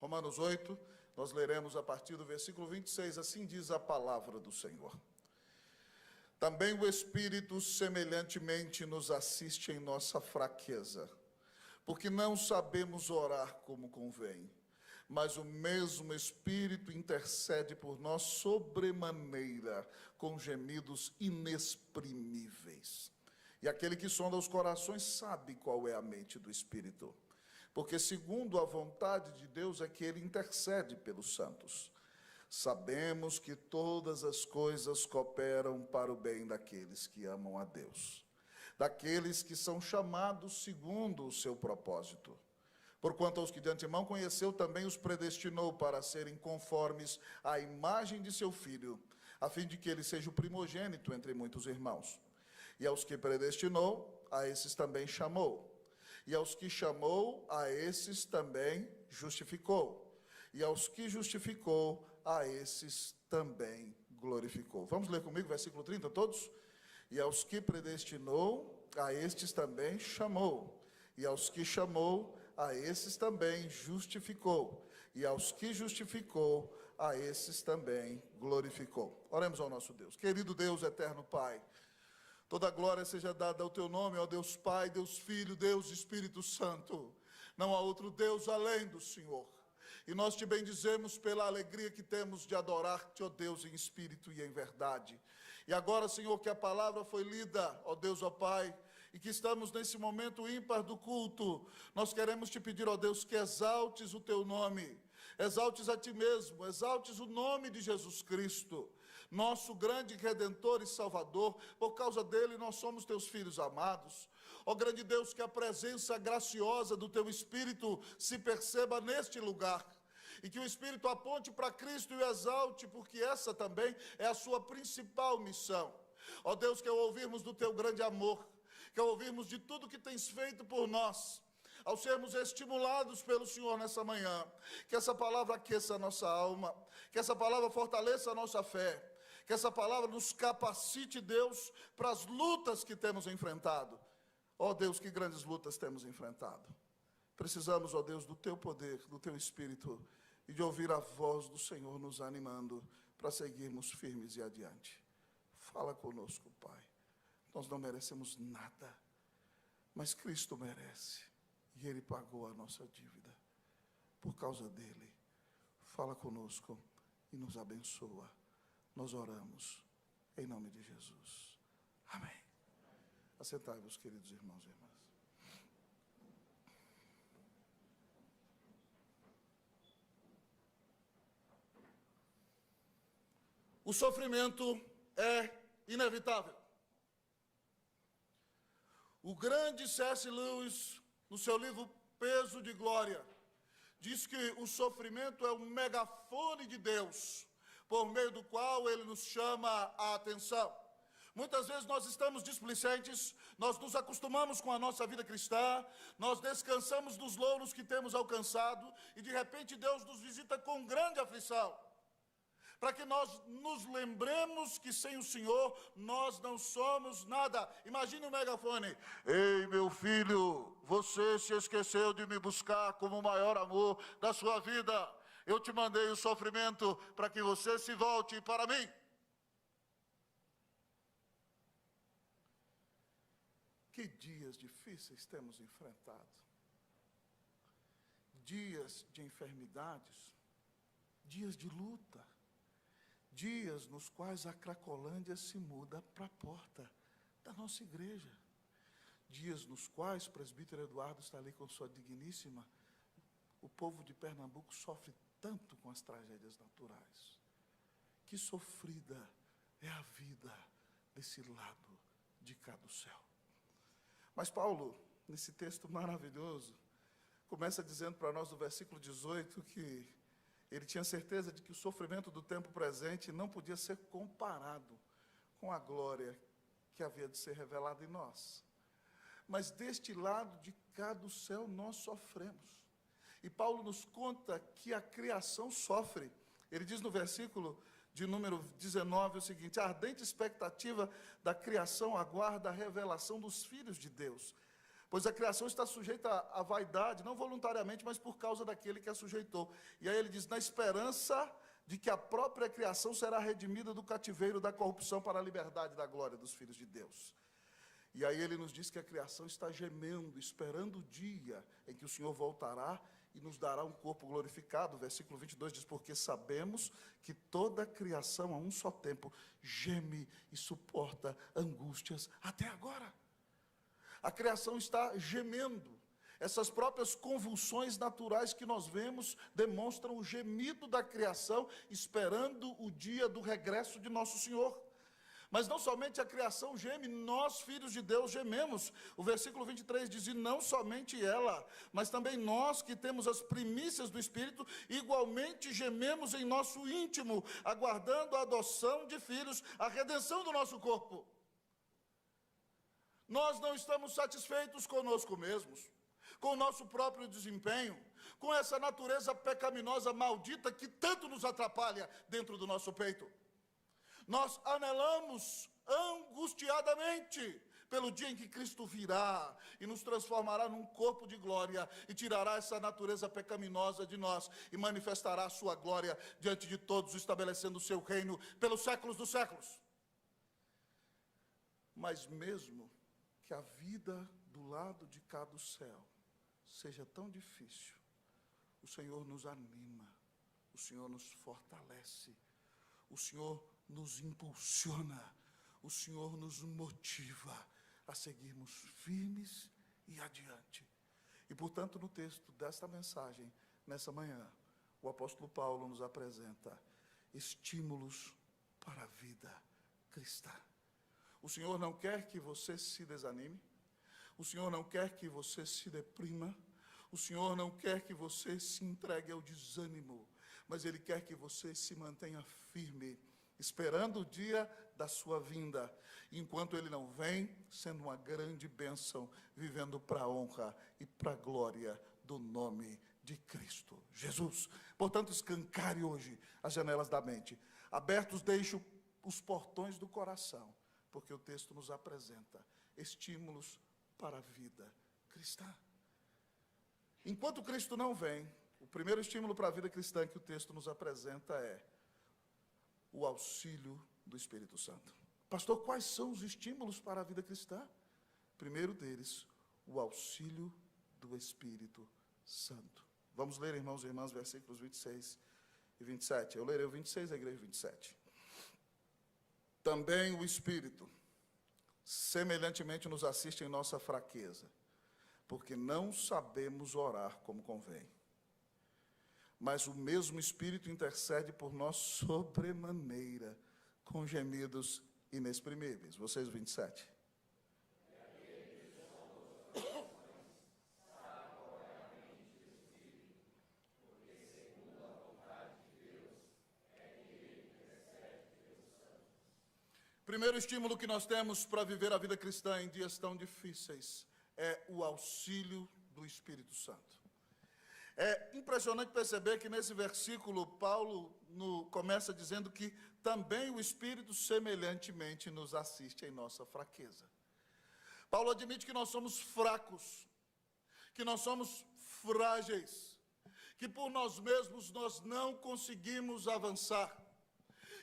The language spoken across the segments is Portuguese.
Romanos 8, nós leremos a partir do versículo 26, assim diz a palavra do Senhor. Também o Espírito semelhantemente nos assiste em nossa fraqueza, porque não sabemos orar como convém, mas o mesmo Espírito intercede por nós sobremaneira, com gemidos inexprimíveis. E aquele que sonda os corações sabe qual é a mente do Espírito, porque segundo a vontade de Deus é que ele intercede pelos santos. Sabemos que todas as coisas cooperam para o bem daqueles que amam a Deus, daqueles que são chamados segundo o seu propósito. Porquanto aos que de antemão conheceu, também os predestinou para serem conformes à imagem de seu Filho, a fim de que ele seja o primogênito entre muitos irmãos. E aos que predestinou, a esses também chamou. E aos que chamou, a esses também justificou. E aos que justificou, a esses também glorificou. Vamos ler comigo, versículo 30, todos? E aos que predestinou, a estes também chamou. E aos que chamou, a esses também justificou. E aos que justificou, a esses também glorificou. Oremos ao nosso Deus. Querido Deus, eterno Pai, toda glória seja dada ao teu nome, ó Deus Pai, Deus Filho, Deus Espírito Santo. Não há outro Deus além do Senhor. E nós te bendizemos pela alegria que temos de adorar-te, ó Deus, em espírito e em verdade. E agora, Senhor, que a palavra foi lida, ó Deus, ó Pai, e que estamos nesse momento ímpar do culto, nós queremos te pedir, ó Deus, que exaltes o teu nome, exaltes a ti mesmo, exaltes o nome de Jesus Cristo, nosso grande Redentor e Salvador. Por causa dele nós somos teus filhos amados. Ó grande Deus, que a presença graciosa do teu Espírito se perceba neste lugar, e que o Espírito aponte para Cristo e o exalte, porque essa também é a sua principal missão. Ó Deus, que ao ouvirmos do teu grande amor, que ao ouvirmos de tudo que tens feito por nós, ao sermos estimulados pelo Senhor nessa manhã, que essa palavra aqueça a nossa alma, que essa palavra fortaleça a nossa fé, que essa palavra nos capacite, Deus, para as lutas que temos enfrentado. Ó Deus, que grandes lutas temos enfrentado. Precisamos, ó Deus, do teu poder, do teu Espírito, e de ouvir a voz do Senhor nos animando para seguirmos firmes e adiante. Fala conosco, Pai. Nós não merecemos nada, mas Cristo merece, e Ele pagou a nossa dívida. Por causa dele, fala conosco e nos abençoa. Nós oramos em nome de Jesus. Amém. Assentai-vos, queridos irmãos e irmãs. O sofrimento é inevitável. O grande C.S. Lewis, no seu livro Peso de Glória, diz que o sofrimento é um megafone de Deus, por meio do qual ele nos chama a atenção. Muitas vezes nós estamos displicentes, nós nos acostumamos com a nossa vida cristã, nós descansamos dos louros que temos alcançado, e de repente Deus nos visita com grande aflição, para que nós nos lembremos que sem o Senhor nós não somos nada. Imagine o megafone: ei, meu filho, você se esqueceu de me buscar como o maior amor da sua vida. Eu te mandei o sofrimento para que você se volte para mim. Que dias difíceis temos enfrentado. Dias de enfermidades, dias de luta, dias nos quais a Cracolândia se muda para a porta da nossa igreja. Dias nos quais o presbítero Eduardo está ali com sua digníssima. O povo de Pernambuco sofre tanto com as tragédias naturais. Que sofrida é a vida desse lado de cá do céu. Mas Paulo, nesse texto maravilhoso, começa dizendo para nós no versículo 18 que ele tinha certeza de que o sofrimento do tempo presente não podia ser comparado com a glória que havia de ser revelada em nós. Mas deste lado de cá do céu nós sofremos. E Paulo nos conta que a criação sofre. Ele diz no versículo de número 19 o seguinte: a ardente expectativa da criação aguarda a revelação dos filhos de Deus. Pois a criação está sujeita à vaidade, não voluntariamente, mas por causa daquele que a sujeitou. E aí ele diz, na esperança de que a própria criação será redimida do cativeiro da corrupção para a liberdade da glória dos filhos de Deus. E aí ele nos diz que a criação está gemendo, esperando o dia em que o Senhor voltará e nos dará um corpo glorificado. O versículo 22 diz, porque sabemos que toda a criação a um só tempo geme e suporta angústias até agora. A criação está gemendo. Essas próprias convulsões naturais que nós vemos demonstram o gemido da criação, esperando o dia do regresso de nosso Senhor. Mas não somente a criação geme, nós, filhos de Deus, gememos. O versículo 23 diz, e não somente ela, mas também nós que temos as primícias do Espírito, igualmente gememos em nosso íntimo, aguardando a adoção de filhos, a redenção do nosso corpo. Nós não estamos satisfeitos conosco mesmos, com o nosso próprio desempenho, com essa natureza pecaminosa maldita que tanto nos atrapalha dentro do nosso peito. Nós anelamos angustiadamente pelo dia em que Cristo virá e nos transformará num corpo de glória e tirará essa natureza pecaminosa de nós e manifestará a sua glória diante de todos, estabelecendo o seu reino pelos séculos dos séculos. Mas mesmo que a vida do lado de cá do céu seja tão difícil, o Senhor nos anima, o Senhor nos fortalece, o Senhor nos impulsiona, o Senhor nos motiva a seguirmos firmes e adiante. E, portanto, no texto desta mensagem, nessa manhã, o apóstolo Paulo nos apresenta estímulos para a vida cristã. O Senhor não quer que você se desanime, o Senhor não quer que você se deprima, o Senhor não quer que você se entregue ao desânimo, mas Ele quer que você se mantenha firme, esperando o dia da sua vinda, enquanto Ele não vem, sendo uma grande bênção, vivendo para a honra e para a glória do nome de Cristo Jesus. Portanto, escancare hoje as janelas da mente, abertos deixe os portões do coração, porque o texto nos apresenta estímulos para a vida cristã. Enquanto Cristo não vem, o primeiro estímulo para a vida cristã que o texto nos apresenta é o auxílio do Espírito Santo. Pastor, quais são os estímulos para a vida cristã? Primeiro deles, o auxílio do Espírito Santo. Vamos ler, irmãos e irmãs, versículos 26 e 27. Eu lerei o 26, a igreja 27. Também o Espírito, semelhantemente, nos assiste em nossa fraqueza, porque não sabemos orar como convém. Mas o mesmo Espírito intercede por nós sobremaneira, com gemidos inexprimíveis. Vocês, 27. Primeiro estímulo que nós temos para viver a vida cristã em dias tão difíceis é o auxílio do Espírito Santo. É impressionante perceber que nesse versículo Paulo começa dizendo que também o Espírito semelhantemente nos assiste em nossa fraqueza. Paulo admite que nós somos fracos, que nós somos frágeis, que por nós mesmos nós não conseguimos avançar,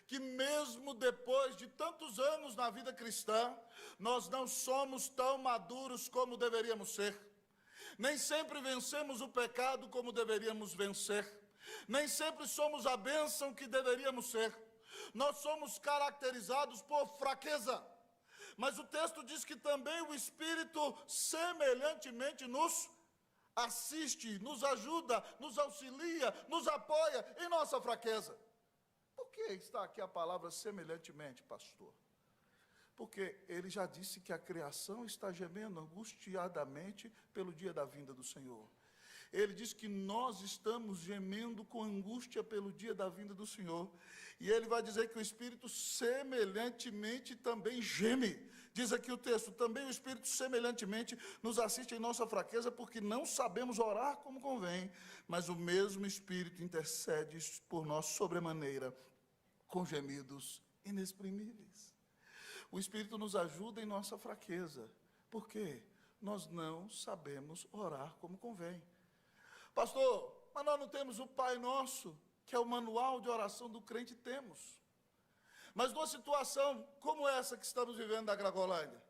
que mesmo depois de tantos anos na vida cristã, nós não somos tão maduros como deveríamos ser. Nem sempre vencemos o pecado como deveríamos vencer. Nem sempre somos a bênção que deveríamos ser. Nós somos caracterizados por fraqueza. Mas o texto diz que também o Espírito semelhantemente nos assiste, nos ajuda, nos auxilia, nos apoia em nossa fraqueza. Por que está aqui a palavra semelhantemente, pastor? Porque ele já disse que a criação está gemendo angustiadamente pelo dia da vinda do Senhor. Ele diz que nós estamos gemendo com angústia pelo dia da vinda do Senhor. E ele vai dizer que o Espírito semelhantemente também geme. Diz aqui o texto, também o Espírito semelhantemente nos assiste em nossa fraqueza, porque não sabemos orar como convém, mas o mesmo Espírito intercede por nós sobremaneira, com gemidos inexprimíveis. O Espírito nos ajuda em nossa fraqueza. Por quê? nós não sabemos orar como convém. Pastor, mas nós não temos o Pai Nosso, que é o manual de oração do crente, temos. Mas numa situação como essa que estamos vivendo na Cracolândia,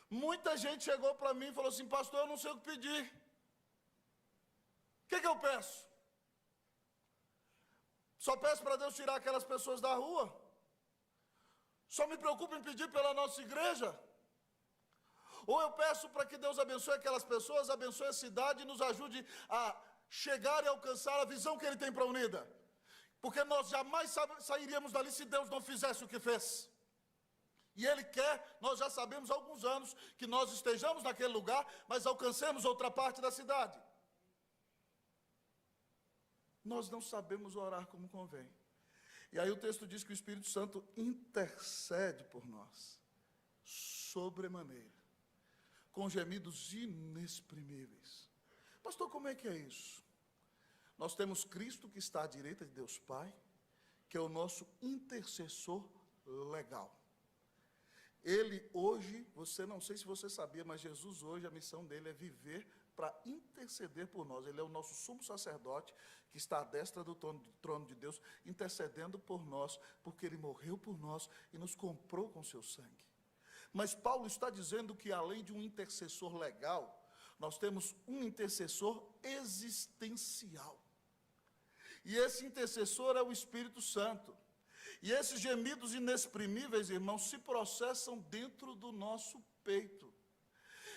muita gente chegou para mim e falou assim: pastor, eu não sei o que pedir. O que eu peço? Só peço para Deus tirar aquelas pessoas da rua? Só me preocupo em pedir pela nossa igreja? Ou eu peço para que Deus abençoe aquelas pessoas, abençoe a cidade e nos ajude a chegar e alcançar a visão que Ele tem para a Unida? Porque nós jamais sairíamos dali se Deus não fizesse o que fez. E Ele quer, nós já sabemos há alguns anos, que nós estejamos naquele lugar, mas alcancemos outra parte da cidade. Nós não sabemos orar como convém. E aí o texto diz que o Espírito Santo intercede por nós, sobremaneira, com gemidos inexprimíveis. Pastor, como é que é isso? Nós temos Cristo que está à direita de Deus Pai, que é o nosso intercessor legal. Ele hoje, não sei se você sabia, mas Jesus hoje, a missão dele é viver para interceder por nós. Ele é o nosso sumo sacerdote, que está à destra do trono de Deus, intercedendo por nós, porque Ele morreu por nós e nos comprou com seu sangue. Mas Paulo está dizendo que além de um intercessor legal, nós temos um intercessor existencial. E esse intercessor é o Espírito Santo. E esses gemidos inexprimíveis, irmãos, se processam dentro do nosso peito.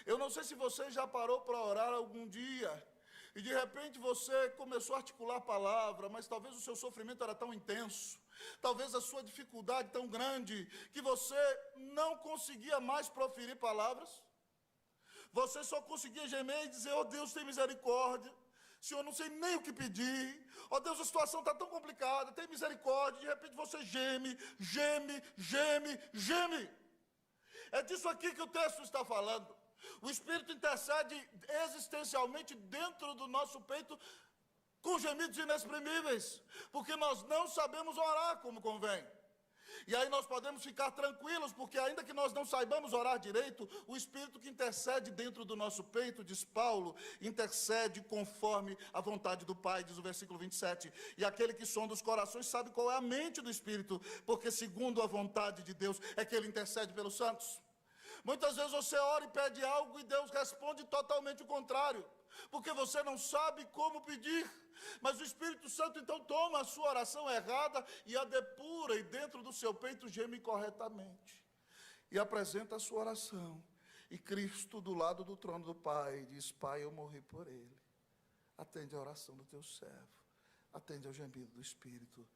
Eu não sei se você já parou para orar algum dia, e de repente você começou a articular a palavra, mas talvez o seu sofrimento era tão intenso, talvez a sua dificuldade tão grande, que você não conseguia mais proferir palavras. Você só conseguia gemer e dizer: oh Deus, tem misericórdia. Senhor, não sei nem o que pedir. Ó Deus, a situação está tão complicada, tem misericórdia. De repente você geme, geme, geme, geme. É disso aqui que o texto está falando. O Espírito intercede existencialmente dentro do nosso peito com gemidos inexprimíveis, porque nós não sabemos orar como convém. E aí nós podemos ficar tranquilos, porque ainda que nós não saibamos orar direito, o Espírito que intercede dentro do nosso peito, diz Paulo, intercede conforme a vontade do Pai, diz o versículo 27. E aquele que sonda os corações sabe qual é a mente do Espírito, porque segundo a vontade de Deus é que Ele intercede pelos santos. Muitas vezes você ora e pede algo e Deus responde totalmente o contrário, porque você não sabe como pedir. Mas o Espírito Santo então toma a sua oração errada e a depura, e dentro do seu peito geme corretamente. E apresenta a sua oração. E Cristo do lado do trono do Pai diz: Pai, eu morri por ele. Atende a oração do teu servo. Atende ao gemido do Espírito.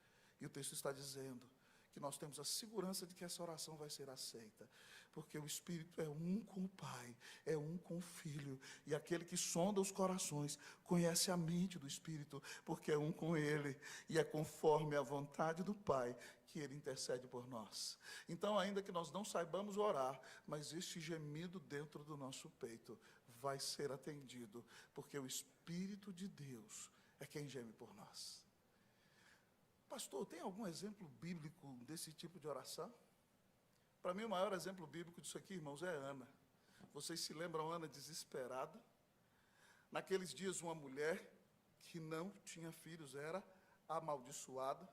E o texto está dizendo que nós temos a segurança de que essa oração vai ser aceita, porque o Espírito é um com o Pai, é um com o Filho, e aquele que sonda os corações conhece a mente do Espírito, porque é um com Ele, e é conforme a vontade do Pai que Ele intercede por nós. Então, ainda que nós não saibamos orar, mas este gemido dentro do nosso peito vai ser atendido, porque o Espírito de Deus é quem geme por nós. Pastor, tem algum exemplo bíblico desse tipo de oração? Para mim, o maior exemplo bíblico disso aqui, irmãos, é Ana. Vocês se lembram Ana desesperada? Naqueles dias, uma mulher que não tinha filhos era amaldiçoada.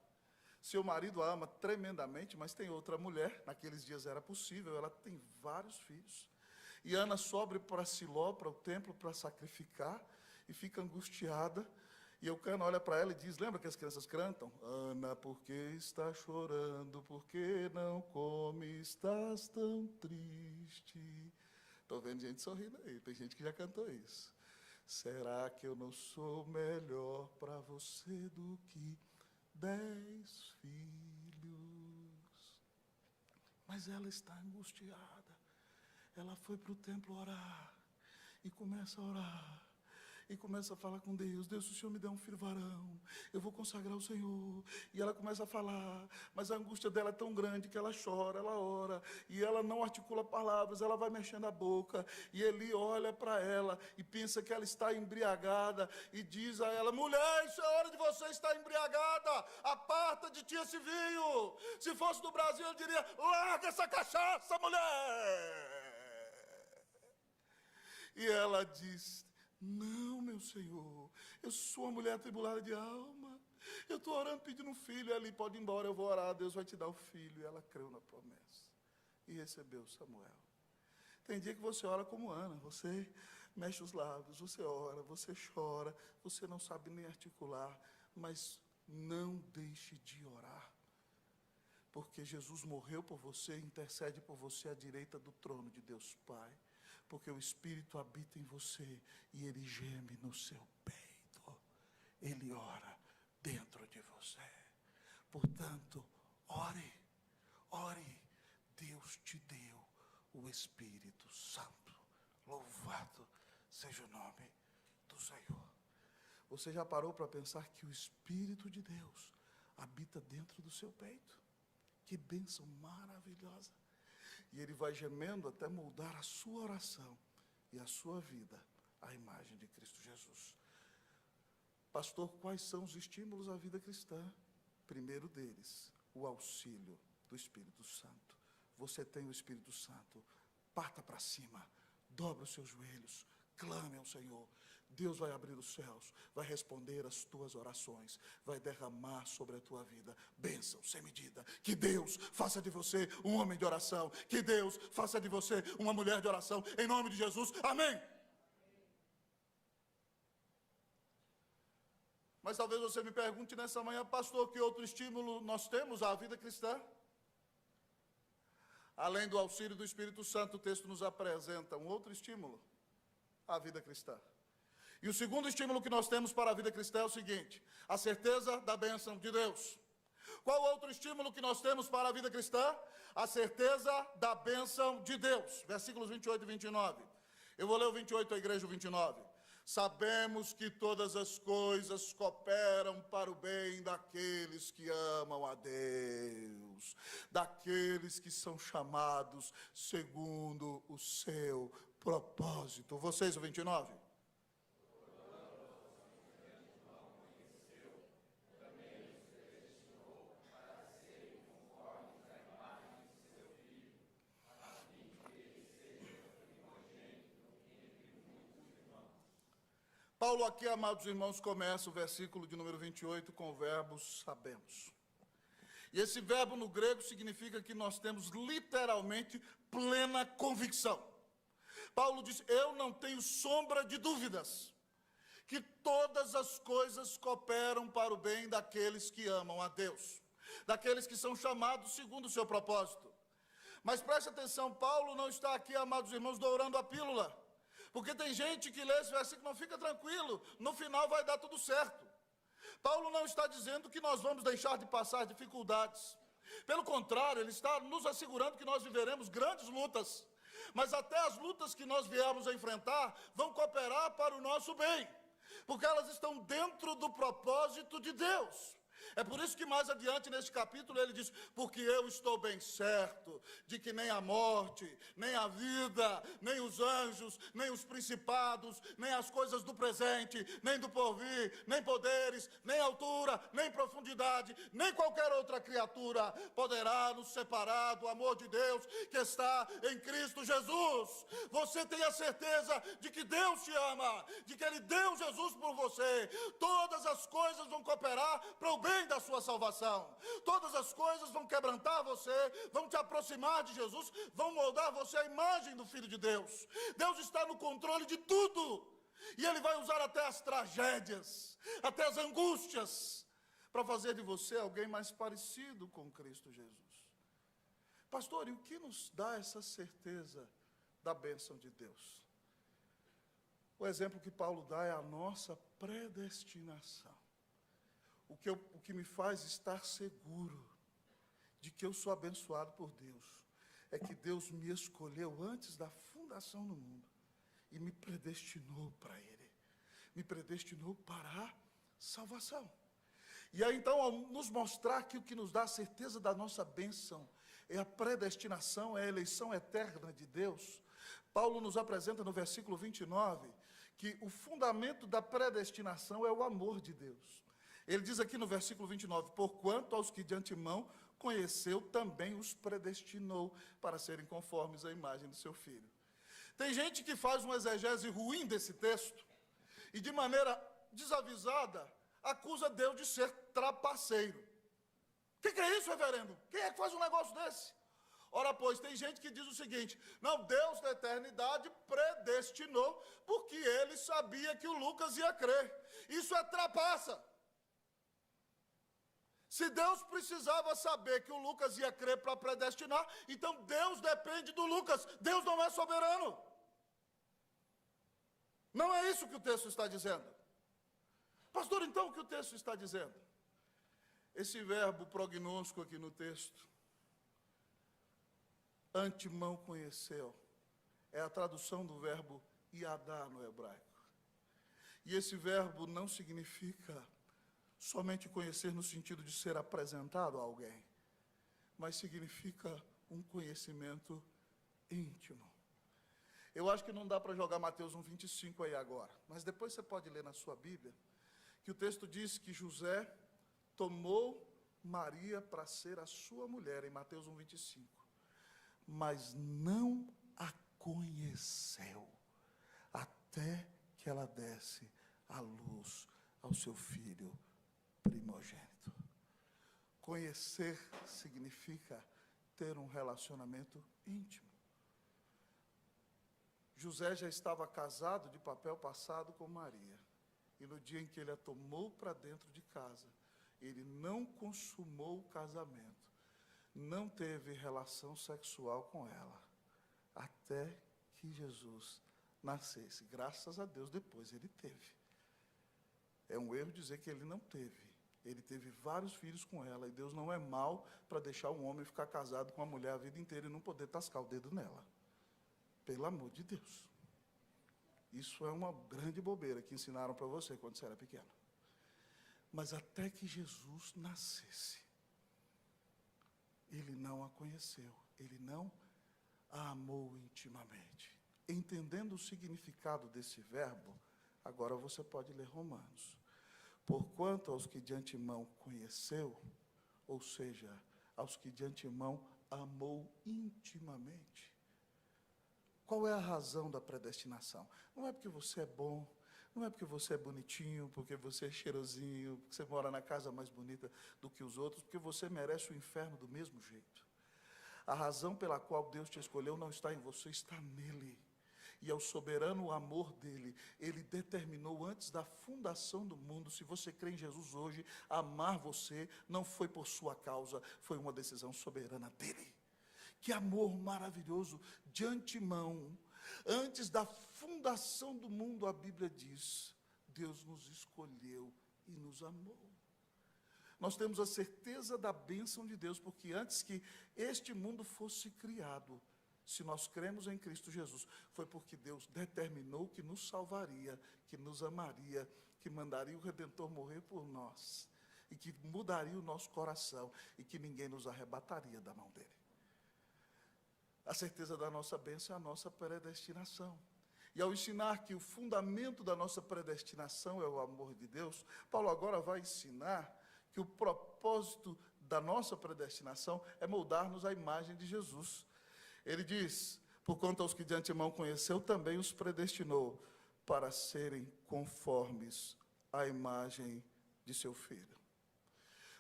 Seu marido a ama tremendamente, mas tem outra mulher. Naqueles dias era possível, ela tem vários filhos. E Ana sobe para Siló, para o templo, para sacrificar, e fica angustiada. E Eucana olha para ela e diz: lembra que as crianças cantam? Ana, por que está chorando? Por que não come? Estás tão triste. Estou vendo gente sorrindo aí, tem gente que já cantou isso. Será que eu não sou melhor para você do que 10 filhos? Mas ela está angustiada. Ela foi para o templo orar e começa a orar. E começa a falar com Deus: Deus, se o Senhor me der um filho varão, eu vou consagrar ao Senhor. E ela começa a falar, mas a angústia dela é tão grande que ela chora, ela ora, e ela não articula palavras, ela vai mexendo a boca, e Eli olha para ela e pensa que ela está embriagada, e diz a ela: mulher, isso é hora de você estar embriagada, aparta de ti esse vinho. Se fosse do Brasil, ele diria: larga essa cachaça, mulher. E ela diz: não, meu Senhor, eu sou uma mulher atribulada de alma, eu estou orando pedindo um filho. Ali, pode ir embora, eu vou orar, Deus vai te dar o filho. E ela creu na promessa e recebeu Samuel. Tem dia que você ora como Ana, você mexe os lábios, você ora, você chora, você não sabe nem articular, mas não deixe de orar, porque Jesus morreu por você, intercede por você à direita do trono de Deus Pai, porque o Espírito habita em você e ele geme no seu peito, ele ora dentro de você. Portanto, ore, Deus te deu o Espírito Santo, louvado seja o nome do Senhor. Você já parou para pensar que o Espírito de Deus habita dentro do seu peito? Que bênção maravilhosa! E ele vai gemendo até moldar a sua oração e a sua vida à imagem de Cristo Jesus. Pastor, quais são os estímulos à vida cristã? Primeiro deles, o auxílio do Espírito Santo. Você tem o Espírito Santo, parta para cima, dobra os seus joelhos, clame ao Senhor. Deus vai abrir os céus, vai responder as tuas orações, vai derramar sobre a tua vida bênção sem medida. Que Deus faça de você um homem de oração, que Deus faça de você uma mulher de oração, em nome de Jesus, amém. Mas talvez você me pergunte nessa manhã: pastor, que outro estímulo nós temos à vida cristã? Além do auxílio do Espírito Santo, o texto nos apresenta um outro estímulo à vida cristã. E o segundo estímulo que nós temos para a vida cristã é o seguinte: a certeza da bênção de Deus. Qual outro estímulo que nós temos para a vida cristã? A certeza da bênção de Deus. Versículos 28 e 29. Eu vou ler o 28, a igreja, o 29. Sabemos que todas as coisas cooperam para o bem daqueles que amam a Deus, daqueles que são chamados segundo o seu propósito. Vocês, o 29. Paulo aqui, amados irmãos, começa o versículo de número 28 com o verbo sabemos. E esse verbo no grego significa que nós temos literalmente plena convicção. Paulo diz: eu não tenho sombra de dúvidas que todas as coisas cooperam para o bem daqueles que amam a Deus, daqueles que são chamados segundo o seu propósito. Mas preste atenção, Paulo não está aqui, amados irmãos, dourando a pílula. Porque tem gente que lê esse versículo: não, fica tranquilo, no final vai dar tudo certo. Paulo não está dizendo que nós vamos deixar de passar dificuldades. Pelo contrário, ele está nos assegurando que nós viveremos grandes lutas. Mas até as lutas que nós viermos a enfrentar vão cooperar para o nosso bem, porque elas estão dentro do propósito de Deus. É por isso que mais adiante neste capítulo ele diz: porque eu estou bem certo de que nem a morte, nem a vida, nem os anjos, nem os principados, nem as coisas do presente, nem do porvir, nem poderes, nem altura, nem profundidade, nem qualquer outra criatura poderá nos separar do amor de Deus que está em Cristo Jesus. Você tem a certeza de que Deus te ama, de que Ele deu Jesus por você. Todas as coisas vão cooperar para o bem da sua salvação. Todas as coisas vão quebrantar você, vão te aproximar de Jesus, vão moldar você à imagem do Filho de Deus. Deus está no controle de tudo, e Ele vai usar até as tragédias, até as angústias, para fazer de você alguém mais parecido com Cristo Jesus. Pastor, e o que nos dá essa certeza da bênção de Deus? O exemplo que Paulo dá é a nossa predestinação. O que me faz estar seguro de que eu sou abençoado por Deus é que Deus me escolheu antes da fundação do mundo e me predestinou para Ele, me predestinou para a salvação. E aí então, ao nos mostrar que o que nos dá a certeza da nossa bênção é a predestinação, é a eleição eterna de Deus, Paulo nos apresenta no versículo 29 que o fundamento da predestinação é o amor de Deus. Ele diz aqui no versículo 29, porquanto aos que de antemão conheceu, também os predestinou para serem conformes à imagem do seu Filho. Tem gente que faz uma exegese ruim desse texto e, de maneira desavisada, acusa Deus de ser trapaceiro. O que é isso, reverendo? Quem é que faz um negócio desse? Ora, pois, tem gente que diz o seguinte: não, Deus da eternidade predestinou, porque ele sabia que o Lucas ia crer. Isso é trapaça. Se Deus precisava saber que o Lucas ia crer para predestinar, então Deus depende do Lucas. Deus não é soberano. Não é isso que o texto está dizendo. Pastor, então o que o texto está dizendo? Esse verbo prognóstico aqui no texto, antemão conheceu, é a tradução do verbo iadá no hebraico. E esse verbo não significa somente conhecer no sentido de ser apresentado a alguém, mas significa um conhecimento íntimo. Eu acho que não dá para jogar Mateus 1:25 aí agora, mas depois você pode ler na sua Bíblia, que o texto diz que José tomou Maria para ser a sua mulher, em Mateus 1:25, mas não a conheceu, até que ela desse a luz ao seu filho primogênito. Conhecer significa ter um relacionamento íntimo. José já estava casado de papel passado com Maria, e no dia em que ele a tomou para dentro de casa, ele não consumou o casamento, não teve relação sexual com ela, até que Jesus nascesse. Graças a Deus, depois ele teve. É um erro dizer que ele não teve. Ele teve vários filhos com ela, e Deus não é mau para deixar um homem ficar casado com uma mulher a vida inteira e não poder tascar o dedo nela. Pelo amor de Deus. Isso é uma grande bobeira que ensinaram para você quando você era pequeno. Mas até que Jesus nascesse, ele não a conheceu, ele não a amou intimamente. Entendendo o significado desse verbo, agora você pode ler Romanos. Porquanto aos que de antemão conheceu, ou seja, aos que de antemão amou intimamente. Qual é a razão da predestinação? Não é porque você é bom, não é porque você é bonitinho, porque você é cheirosinho, porque você mora na casa mais bonita do que os outros, porque você merece o inferno do mesmo jeito. A razão pela qual Deus te escolheu não está em você, está nele. E é o soberano amor dele. Ele determinou antes da fundação do mundo, se você crê em Jesus hoje, amar você não foi por sua causa, foi uma decisão soberana dele. Que amor maravilhoso, de antemão, antes da fundação do mundo, a Bíblia diz, Deus nos escolheu e nos amou. Nós temos a certeza da bênção de Deus, porque antes que este mundo fosse criado, se nós cremos em Cristo Jesus, foi porque Deus determinou que nos salvaria, que nos amaria, que mandaria o Redentor morrer por nós, e que mudaria o nosso coração, e que ninguém nos arrebataria da mão dele. A certeza da nossa bênção é a nossa predestinação. E ao ensinar que o fundamento da nossa predestinação é o amor de Deus, Paulo agora vai ensinar que o propósito da nossa predestinação é moldar-nos à imagem de Jesus. Ele diz, porquanto aos que de antemão conheceu, também os predestinou para serem conformes à imagem de seu Filho.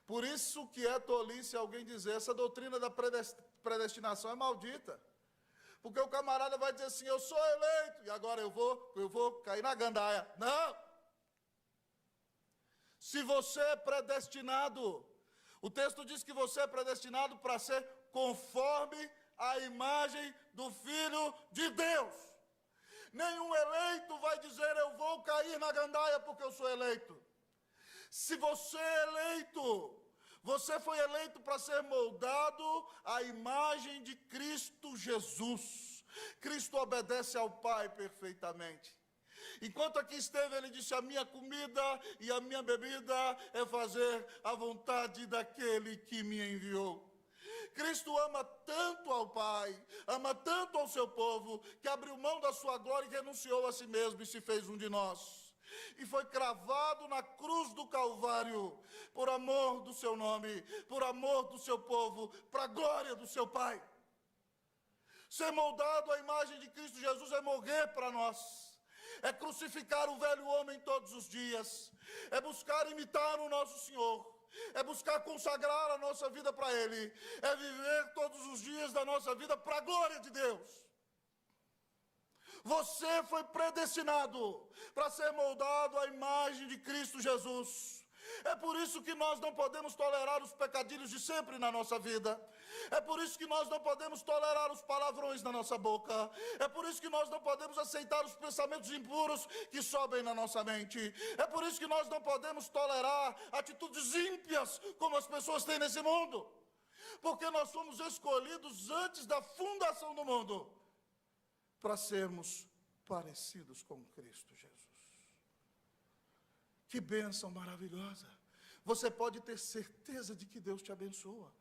Por isso que é tolice alguém dizer, essa doutrina da predestinação é maldita. Porque o camarada vai dizer assim, eu sou eleito, e agora eu vou cair na gandaia. Não! Se você é predestinado, o texto diz que você é predestinado para ser conforme a imagem do Filho de Deus. Nenhum eleito vai dizer, eu vou cair na gandaia porque eu sou eleito. Se você é eleito, você foi eleito para ser moldado à imagem de Cristo Jesus. Cristo obedece ao Pai perfeitamente. Enquanto aqui esteve, ele disse, a minha comida e a minha bebida é fazer a vontade daquele que me enviou. Cristo ama tanto ao Pai, ama tanto ao seu povo, que abriu mão da sua glória e renunciou a si mesmo e se fez um de nós. E foi cravado na cruz do Calvário, por amor do seu nome, por amor do seu povo, para a glória do seu Pai. Ser moldado à imagem de Cristo Jesus é morrer para nós, é crucificar o velho homem todos os dias, é buscar imitar o nosso Senhor, é buscar consagrar a nossa vida para Ele, é viver todos os dias da nossa vida para a glória de Deus. Você foi predestinado para ser moldado à imagem de Cristo Jesus. É por isso que nós não podemos tolerar os pecadilhos de sempre na nossa vida. É por isso que nós não podemos tolerar os palavrões na nossa boca. É por isso que nós não podemos aceitar os pensamentos impuros que sobem na nossa mente. É por isso que nós não podemos tolerar atitudes ímpias como as pessoas têm nesse mundo. Porque nós fomos escolhidos antes da fundação do mundo para sermos parecidos com Cristo Jesus. Que bênção maravilhosa. Você pode ter certeza de que Deus te abençoa.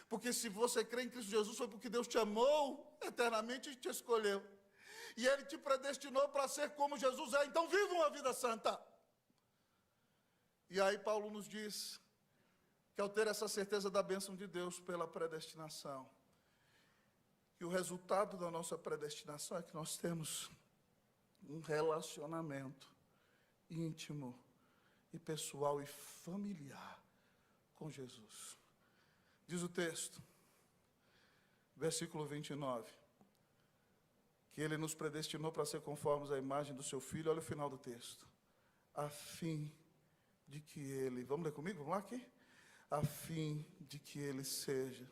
Porque se você crê em Cristo Jesus, foi porque Deus te amou eternamente e te escolheu. E Ele te predestinou para ser como Jesus é. Então viva uma vida santa. E aí Paulo nos diz que ao ter essa certeza da bênção de Deus pela predestinação, que o resultado da nossa predestinação é que nós temos um relacionamento íntimo e pessoal e familiar com Jesus. Diz o texto, versículo 29, que Ele nos predestinou para ser conformes à imagem do Seu Filho. Olha o final do texto. A fim de que Ele, vamos ler comigo? Vamos lá aqui? A fim de que Ele seja.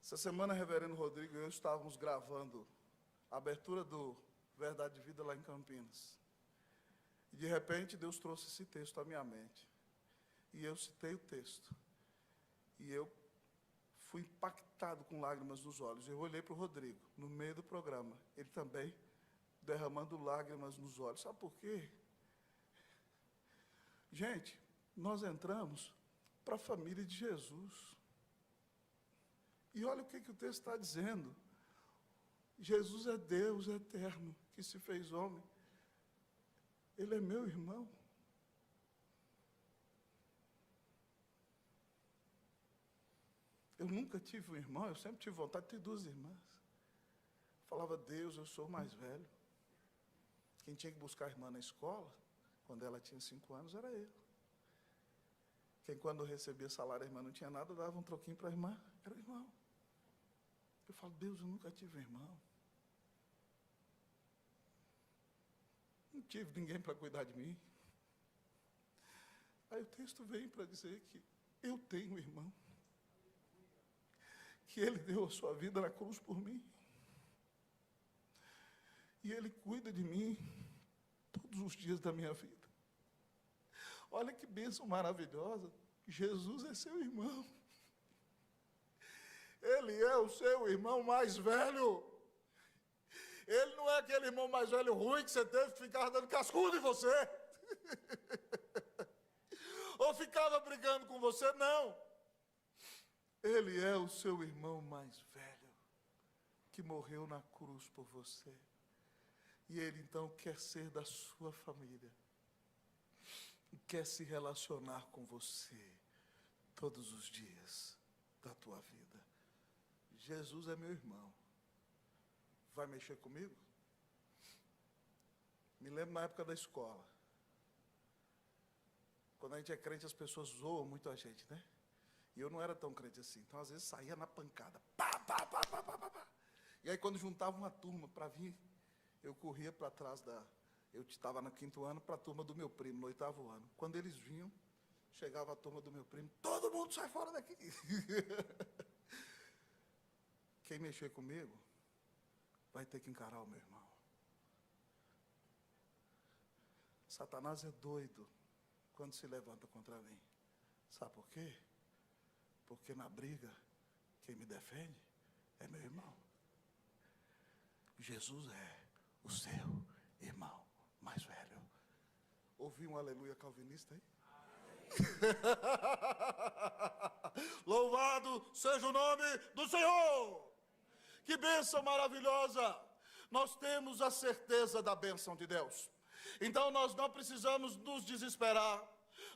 Essa semana, reverendo Rodrigo e eu estávamos gravando a abertura do Verdade de Vida lá em Campinas. E de repente Deus trouxe esse texto à minha mente. E eu citei o texto. E eu fui impactado com lágrimas nos olhos. Eu olhei para o Rodrigo, no meio do programa. Ele também derramando lágrimas nos olhos. Sabe por quê? Gente, nós entramos para a família de Jesus. E olha o que o texto está dizendo. Jesus é Deus eterno, que se fez homem. Ele é meu irmão. Eu nunca tive um irmão, eu sempre tive vontade de ter duas irmãs. Falava, Deus, eu sou o mais velho. Quem tinha que buscar a irmã na escola, quando ela tinha 5 anos, era eu. Quem, quando recebia salário, a irmã não tinha nada, dava um troquinho para a irmã, era o irmão. Eu falo, Deus, eu nunca tive um irmão. Não tive ninguém para cuidar de mim. Aí o texto vem para dizer que eu tenho um irmão. Que Ele deu a sua vida na cruz por mim. E Ele cuida de mim todos os dias da minha vida. Olha que bênção maravilhosa. Jesus é seu irmão. Ele é o seu irmão mais velho. Ele não é aquele irmão mais velho ruim que você teve que ficar dando cascudo em você. Ou ficava brigando com você, não. Ele é o seu irmão mais velho, que morreu na cruz por você. E Ele então quer ser da sua família. E quer se relacionar com você todos os dias da tua vida. Jesus é meu irmão. Vai mexer comigo? Me lembro na época da escola. Quando a gente é crente, as pessoas zoam muito a gente, né? E eu não era tão crente assim. Então, às vezes, saía na pancada. Pá, pá, pá, pá, pá, pá, pá. E aí, quando juntava uma turma para vir, eu corria para trás da... Eu estava no 5º ano para a turma do meu primo, no 8º ano. Quando eles vinham, chegava a turma do meu primo, todo mundo sai fora daqui. Quem mexer comigo vai ter que encarar o meu irmão. Satanás é doido quando se levanta contra mim. Sabe por quê? Porque na briga, quem me defende é meu irmão. Jesus é o seu irmão mais velho. Ouvi um aleluia calvinista aí? Louvado seja o nome do Senhor! Que bênção maravilhosa! Nós temos a certeza da bênção de Deus. Então nós não precisamos nos desesperar.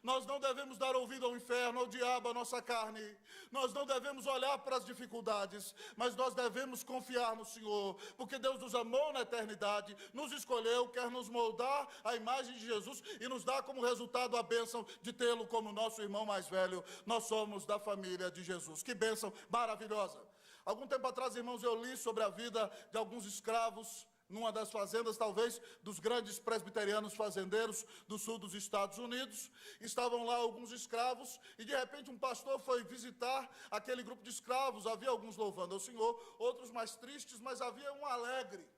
Nós não devemos dar ouvido ao inferno, ao diabo, à nossa carne. Nós não devemos olhar para as dificuldades, mas nós devemos confiar no Senhor, porque Deus nos amou na eternidade, nos escolheu, quer nos moldar à imagem de Jesus e nos dá como resultado a bênção de tê-lo como nosso irmão mais velho. Nós somos da família de Jesus. Que bênção maravilhosa! Algum tempo atrás, irmãos, eu li sobre a vida de alguns escravos numa das fazendas, talvez, dos grandes presbiterianos fazendeiros do sul dos Estados Unidos. Estavam lá alguns escravos e, de repente, um pastor foi visitar aquele grupo de escravos. Havia alguns louvando ao Senhor, outros mais tristes, mas havia um alegre,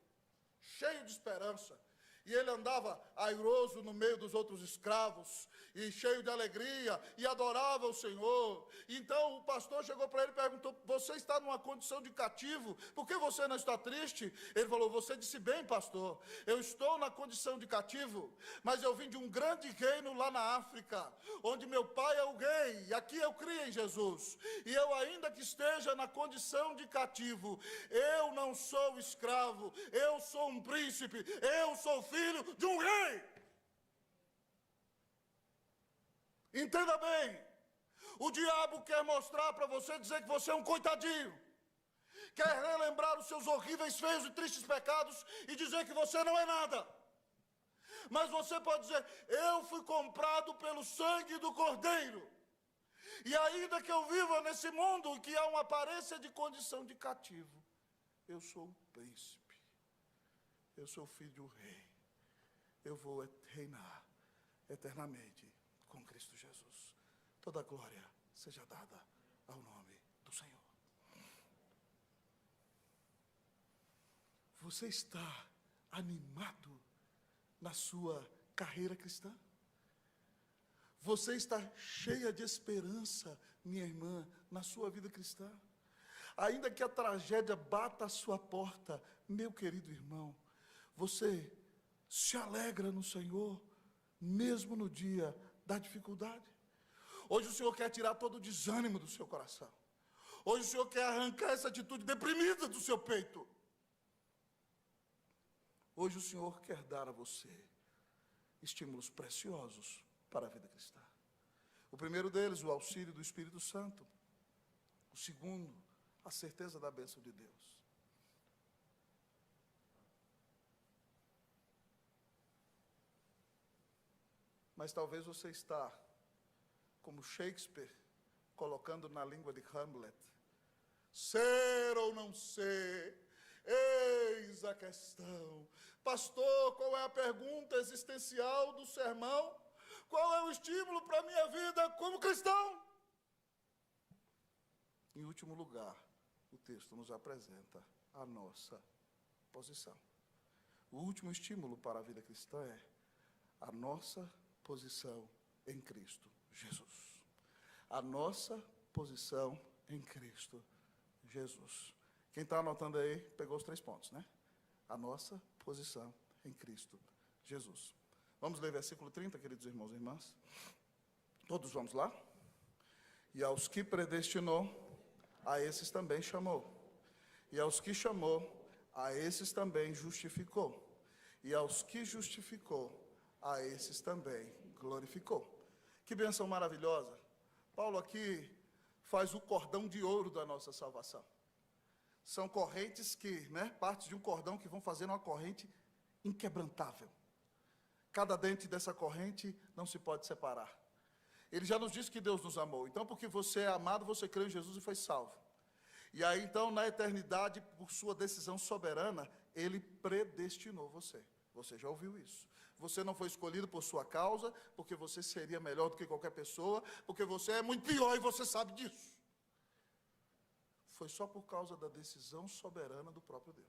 cheio de esperança. E ele andava airoso no meio dos outros escravos, e cheio de alegria, e adorava o Senhor. Então o pastor chegou para ele e perguntou: você está numa condição de cativo, por que você não está triste? Ele falou: você disse bem, pastor, eu estou na condição de cativo, mas eu vim de um grande reino lá na África, onde meu pai é o rei, e aqui eu criei em Jesus. E eu, ainda que esteja na condição de cativo, eu não sou escravo, eu sou um príncipe, eu sou filho de um rei. Entenda bem, o diabo quer mostrar para você, dizer que você é um coitadinho, quer relembrar os seus horríveis, feios e tristes pecados e dizer que você não é nada. Mas você pode dizer: eu fui comprado pelo sangue do Cordeiro, e ainda que eu viva nesse mundo que há uma aparência de condição de cativo, eu sou um príncipe, eu sou filho de um rei, eu vou reinar eternamente com Cristo Jesus. Toda glória seja dada ao nome do Senhor. Você está animado na sua carreira cristã? Você está cheia de esperança, minha irmã, na sua vida cristã? Ainda que a tragédia bata a sua porta, meu querido irmão, você se alegra no Senhor, mesmo no dia da dificuldade? Hoje o Senhor quer tirar todo o desânimo do seu coração. Hoje o Senhor quer arrancar essa atitude deprimida do seu peito. Hoje o Senhor quer dar a você estímulos preciosos para a vida cristã. O primeiro deles, o auxílio do Espírito Santo. O segundo, a certeza da bênção de Deus. Mas talvez você está, como Shakespeare, colocando na língua de Hamlet: ser ou não ser, eis a questão. Pastor, qual é a pergunta existencial do sermão? Qual é o estímulo para a minha vida como cristão? Em último lugar, o texto nos apresenta a nossa posição. O último estímulo para a vida cristã é a nossa posição em Cristo Jesus. A nossa posição em Cristo Jesus. Quem está anotando aí, pegou os 3 pontos, né? A nossa posição em Cristo Jesus. Vamos ler versículo 30, queridos irmãos e irmãs? Todos vamos lá? E aos que predestinou, a esses também chamou. E aos que chamou, a esses também justificou. E aos que justificou, a esses também glorificou. Que bênção maravilhosa. Paulo aqui faz o cordão de ouro da nossa salvação. São correntes que, partes de um cordão que vão fazendo uma corrente inquebrantável. Cada dente dessa corrente não se pode separar. Ele já nos disse que Deus nos amou. Então, porque você é amado, você creu em Jesus e foi salvo. E aí, então, na eternidade, por sua decisão soberana, Ele predestinou você. Você já ouviu isso. Você não foi escolhido por sua causa, porque você seria melhor do que qualquer pessoa, porque você é muito pior e você sabe disso. Foi só por causa da decisão soberana do próprio Deus.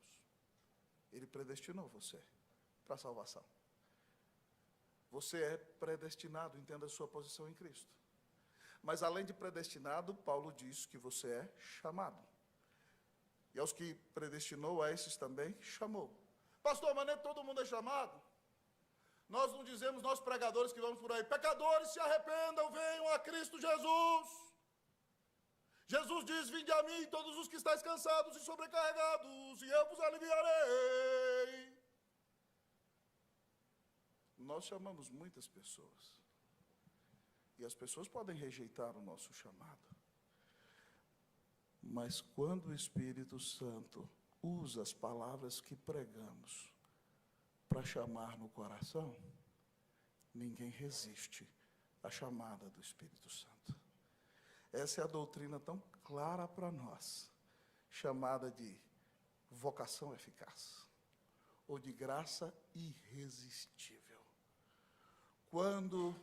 Ele predestinou você para a salvação. Você é predestinado, entenda a sua posição em Cristo. Mas além de predestinado, Paulo diz que você é chamado. E aos que predestinou, a esses também chamou. Pastor, mas nem todo mundo é chamado. Nós não dizemos, nós pregadores que vamos por aí: pecadores, se arrependam, venham a Cristo Jesus. Jesus diz: vinde a mim todos os que estáis cansados e sobrecarregados, e eu vos aliviarei. Nós chamamos muitas pessoas, E as pessoas podem rejeitar o nosso chamado. Mas quando o Espírito Santo usa as palavras que pregamos para chamar no coração, ninguém resiste à chamada do Espírito Santo. Essa é a doutrina tão clara para nós, chamada de vocação eficaz, ou de graça irresistível. Quando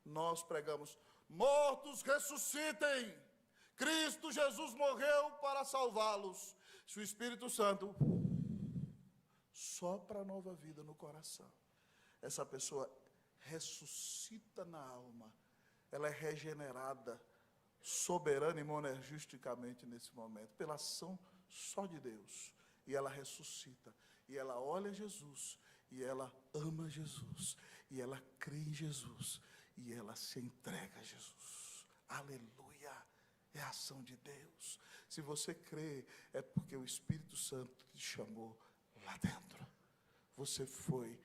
nós pregamos, mortos ressuscitem, Cristo Jesus morreu para salvá-los, se o Espírito Santo sopra nova vida no coração, essa pessoa ressuscita na alma, ela é regenerada, soberana e monergisticamente nesse momento, pela ação só de Deus, e ela ressuscita, e ela olha Jesus, e ela ama Jesus, e ela crê em Jesus, e ela se entrega a Jesus. Aleluia! É a ação de Deus. Se você crê, é porque o Espírito Santo te chamou lá dentro. Você foi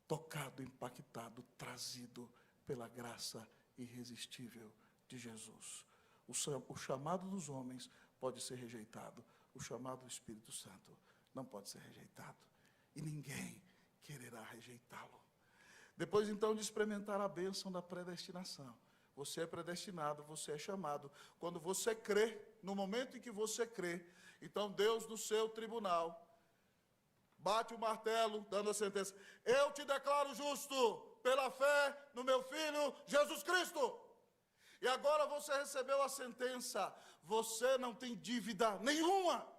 tocado, impactado, trazido pela graça irresistível de Jesus. O chamado dos homens pode ser rejeitado, o chamado do Espírito Santo não pode ser rejeitado, e ninguém quererá rejeitá-lo. Depois, então, de experimentar a bênção da predestinação, você é predestinado, você é chamado. Quando você crê, no momento em que você crê, então Deus no seu tribunal bate o martelo, dando a sentença: eu te declaro justo pela fé no meu Filho Jesus Cristo. E agora você recebeu a sentença, você não tem dívida nenhuma.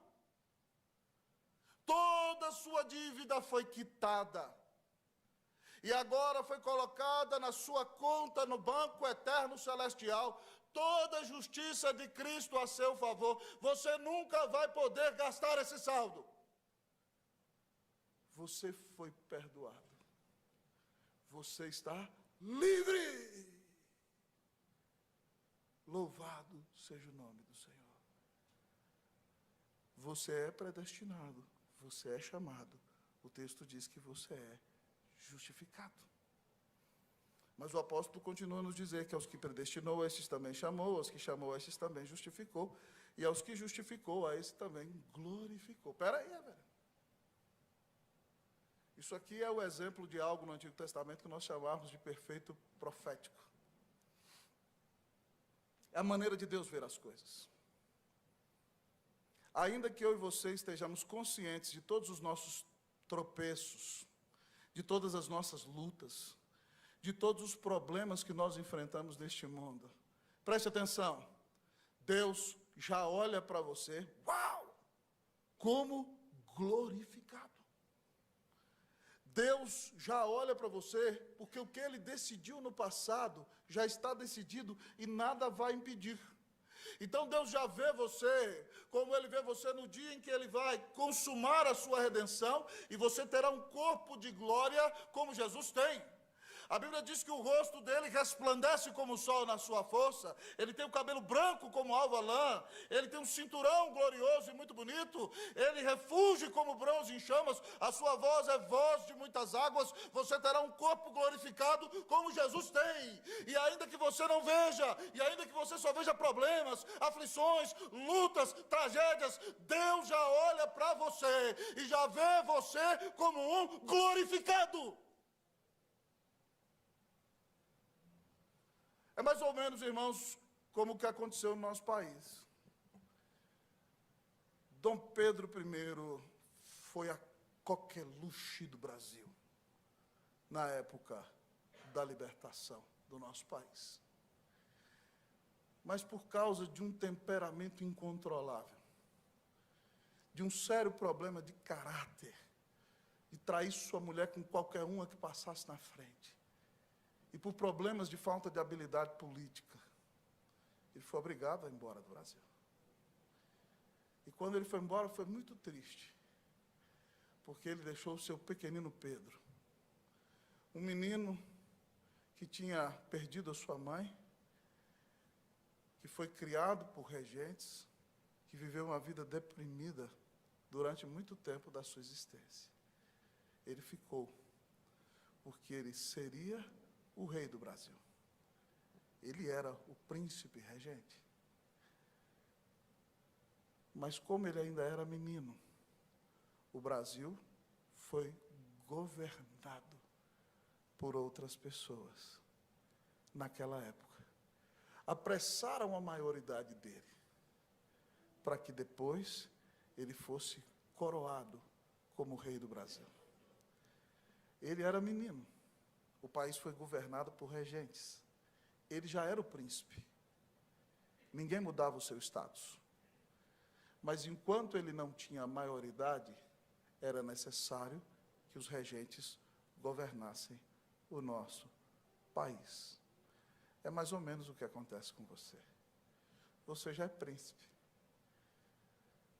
Toda a sua dívida foi quitada. E agora foi colocada na sua conta no banco eterno celestial, toda a justiça de Cristo a seu favor. Você nunca vai poder gastar esse saldo. Você foi perdoado. Você está livre. Louvado seja o nome do Senhor. Você é predestinado, você é chamado. O texto diz que você é justificado. Mas o apóstolo continua a nos dizer que aos que predestinou, esses também chamou, aos que chamou, esses também justificou, e aos que justificou, a esse também glorificou. Espera aí, velho. Isso aqui é o exemplo de algo no Antigo Testamento que nós chamamos de perfeito profético. É a maneira de Deus ver as coisas. Ainda que eu e você estejamos conscientes de todos os nossos tropeços, de todas as nossas lutas, de todos os problemas que nós enfrentamos neste mundo, preste atenção, Deus já olha para você, uau, como glorificado. Deus já olha para você, porque o que Ele decidiu no passado, já está decidido e nada vai impedir. Então Deus já vê você, como Ele vê você no dia em que Ele vai consumar a sua redenção, e você terá um corpo de glória como Jesus tem. A Bíblia diz que o rosto dele resplandece como o sol na sua força, ele tem o cabelo branco como alva lã, ele tem um cinturão glorioso e muito bonito, ele refulge como bronze em chamas, a sua voz é voz de muitas águas, você terá um corpo glorificado como Jesus tem. E ainda que você não veja, e ainda que você só veja problemas, aflições, lutas, tragédias, Deus já olha para você e já vê você como um glorificado. É mais ou menos, irmãos, como o que aconteceu no nosso país. Dom Pedro I foi a coqueluche do Brasil, na época da libertação do nosso país. Mas por causa de um temperamento incontrolável, de um sério problema de caráter, de trair sua mulher com qualquer uma que passasse na frente, e por problemas de falta de habilidade política, ele foi obrigado a ir embora do Brasil. E quando ele foi embora, foi muito triste, porque ele deixou o seu pequenino Pedro, um menino que tinha perdido a sua mãe, que foi criado por regentes, que viveu uma vida deprimida durante muito tempo da sua existência. Ele ficou, porque ele seria o rei do Brasil. Ele era o príncipe regente. Mas como ele ainda era menino, o Brasil foi governado por outras pessoas naquela época. Apressaram a maioridade dele, para que depois ele fosse coroado como rei do Brasil. Ele era menino, o país foi governado por regentes. Ele já era o príncipe. Ninguém mudava o seu status. Mas enquanto ele não tinha maioridade, era necessário que os regentes governassem o nosso país. É mais ou menos o que acontece com você. Você já é príncipe,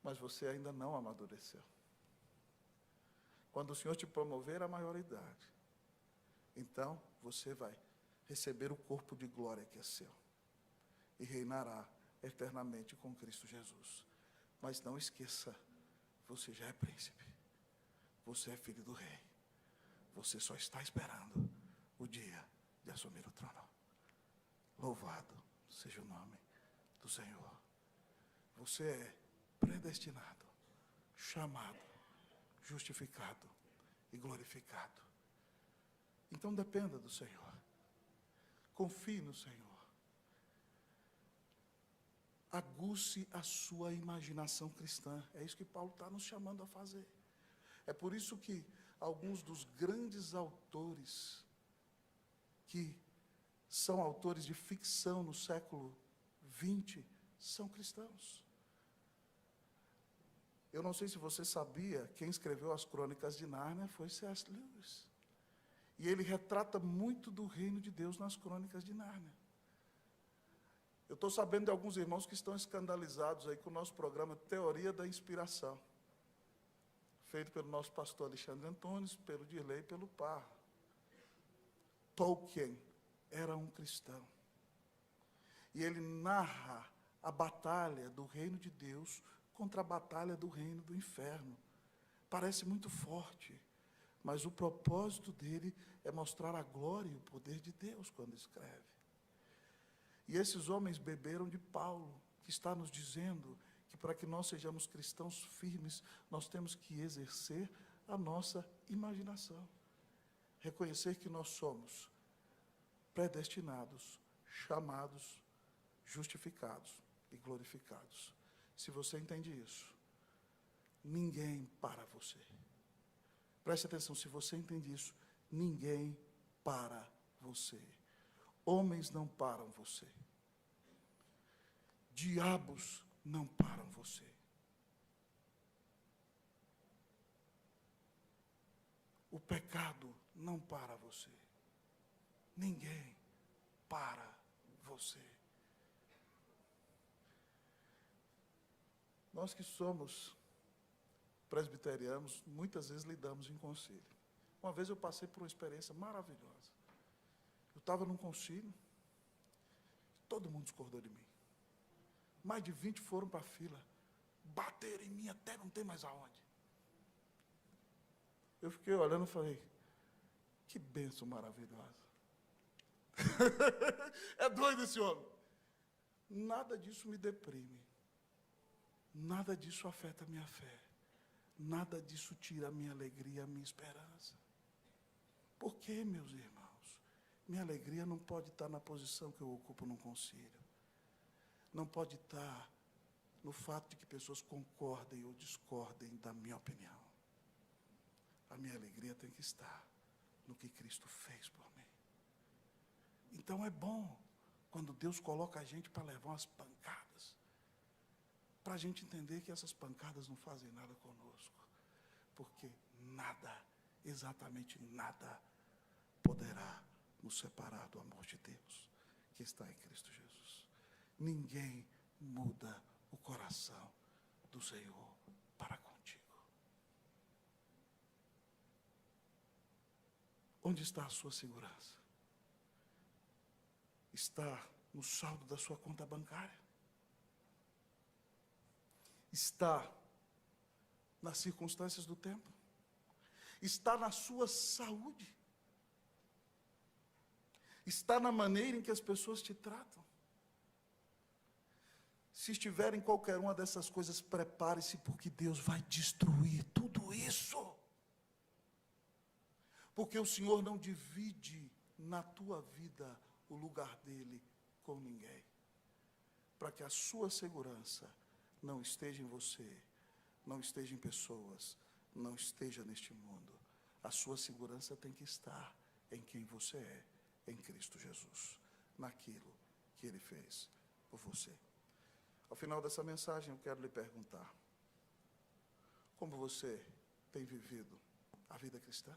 mas você ainda não amadureceu. Quando o Senhor te promover à maioridade, então você vai receber o corpo de glória que é seu e reinará eternamente com Cristo Jesus. Mas não esqueça, você já é príncipe, você é filho do rei, você só está esperando o dia de assumir o trono. Louvado seja o nome do Senhor. Você é predestinado, chamado, justificado e glorificado. Então dependa do Senhor. Confie no Senhor. Aguce a sua imaginação cristã. É isso que Paulo está nos chamando a fazer. É por isso que alguns dos grandes autores, que são autores de ficção no século XX, são cristãos. Eu não sei se você sabia, quem escreveu as Crônicas de Nárnia foi C.S. Lewis. E ele retrata muito do reino de Deus nas Crônicas de Nárnia. Eu estou sabendo de alguns irmãos que estão escandalizados aí com o nosso programa Teoria da Inspiração, feito pelo nosso pastor Alexandre Antunes, pelo Dirley e pelo Parra. Tolkien era um cristão. E ele narra a batalha do reino de Deus contra a batalha do reino do inferno. Parece muito forte, mas o propósito dele é mostrar a glória e o poder de Deus quando escreve. E esses homens beberam de Paulo, que está nos dizendo que para que nós sejamos cristãos firmes, nós temos que exercer a nossa imaginação. Reconhecer que nós somos predestinados, chamados, justificados e glorificados. Se você entende isso, ninguém para você. Preste atenção, se você entende isso, ninguém para você. Homens não param você. Diabos não param você. O pecado não para você. Ninguém para você. Nós que somos presbiterianos, muitas vezes lidamos em concílio. Uma vez eu passei por uma experiência maravilhosa. Eu estava num concílio, todo mundo discordou de mim. Mais de 20 foram para a fila, bateram em mim até não ter mais aonde. Eu fiquei olhando e falei, que bênção maravilhosa. É doido esse homem. Nada disso me deprime. Nada disso afeta a minha fé. Nada disso tira a minha alegria, a minha esperança. Por quê, meus irmãos? Minha alegria não pode estar na posição que eu ocupo num concílio. Não pode estar no fato de que pessoas concordem ou discordem da minha opinião. A minha alegria tem que estar no que Cristo fez por mim. Então é bom quando Deus coloca a gente para levar umas pancadas, para a gente entender que essas pancadas não fazem nada conosco, porque nada, exatamente nada, poderá nos separar do amor de Deus que está em Cristo Jesus. Ninguém muda o coração do Senhor para contigo. Onde está a sua segurança? Está no saldo da sua conta bancária? Está nas circunstâncias do tempo? Está na sua saúde? Está na maneira em que as pessoas te tratam. Se estiver em qualquer uma dessas coisas, prepare-se, porque Deus vai destruir tudo isso. Porque o Senhor não divide na tua vida o lugar dele com ninguém. Para que a sua segurança não esteja em você, não esteja em pessoas, não esteja neste mundo. A sua segurança tem que estar em quem você é, em Cristo Jesus, naquilo que ele fez por você. Ao final dessa mensagem, eu quero lhe perguntar: como você tem vivido a vida cristã?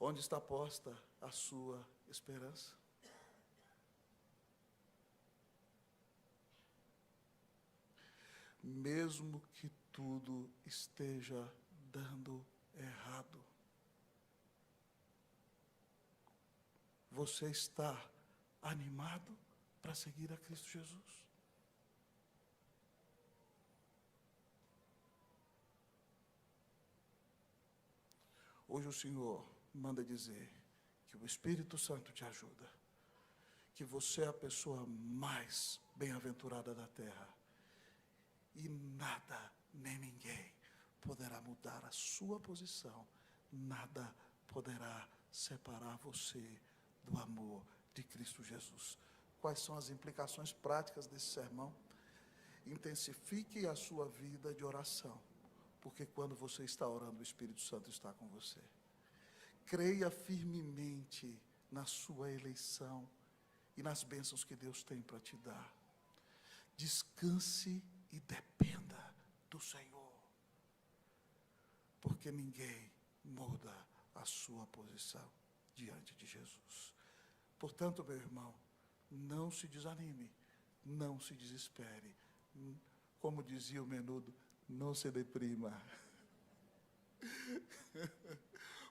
Onde está posta a sua esperança? Mesmo que tudo esteja dando errado, você está animado para seguir a Cristo Jesus? Hoje o Senhor manda dizer que o Espírito Santo te ajuda, que você é a pessoa mais bem-aventurada da terra, e nada nem ninguém poderá mudar a sua posição, nada poderá separar você do amor de Cristo Jesus. Quais são as implicações práticas desse sermão? Intensifique a sua vida de oração, porque quando você está orando, o Espírito Santo está com você. Creia firmemente na sua eleição e nas bênçãos que Deus tem para te dar. Descanse e dependa do Senhor, porque ninguém muda a sua posição diante de Jesus. Portanto, meu irmão, não se desanime, não se desespere. Como dizia o Menudo, não se deprima.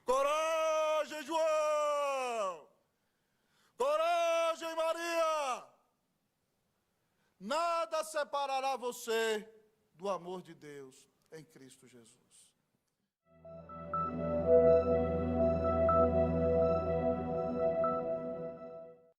Coragem, João! Coragem, Maria! Nada separará você do amor de Deus em Cristo Jesus.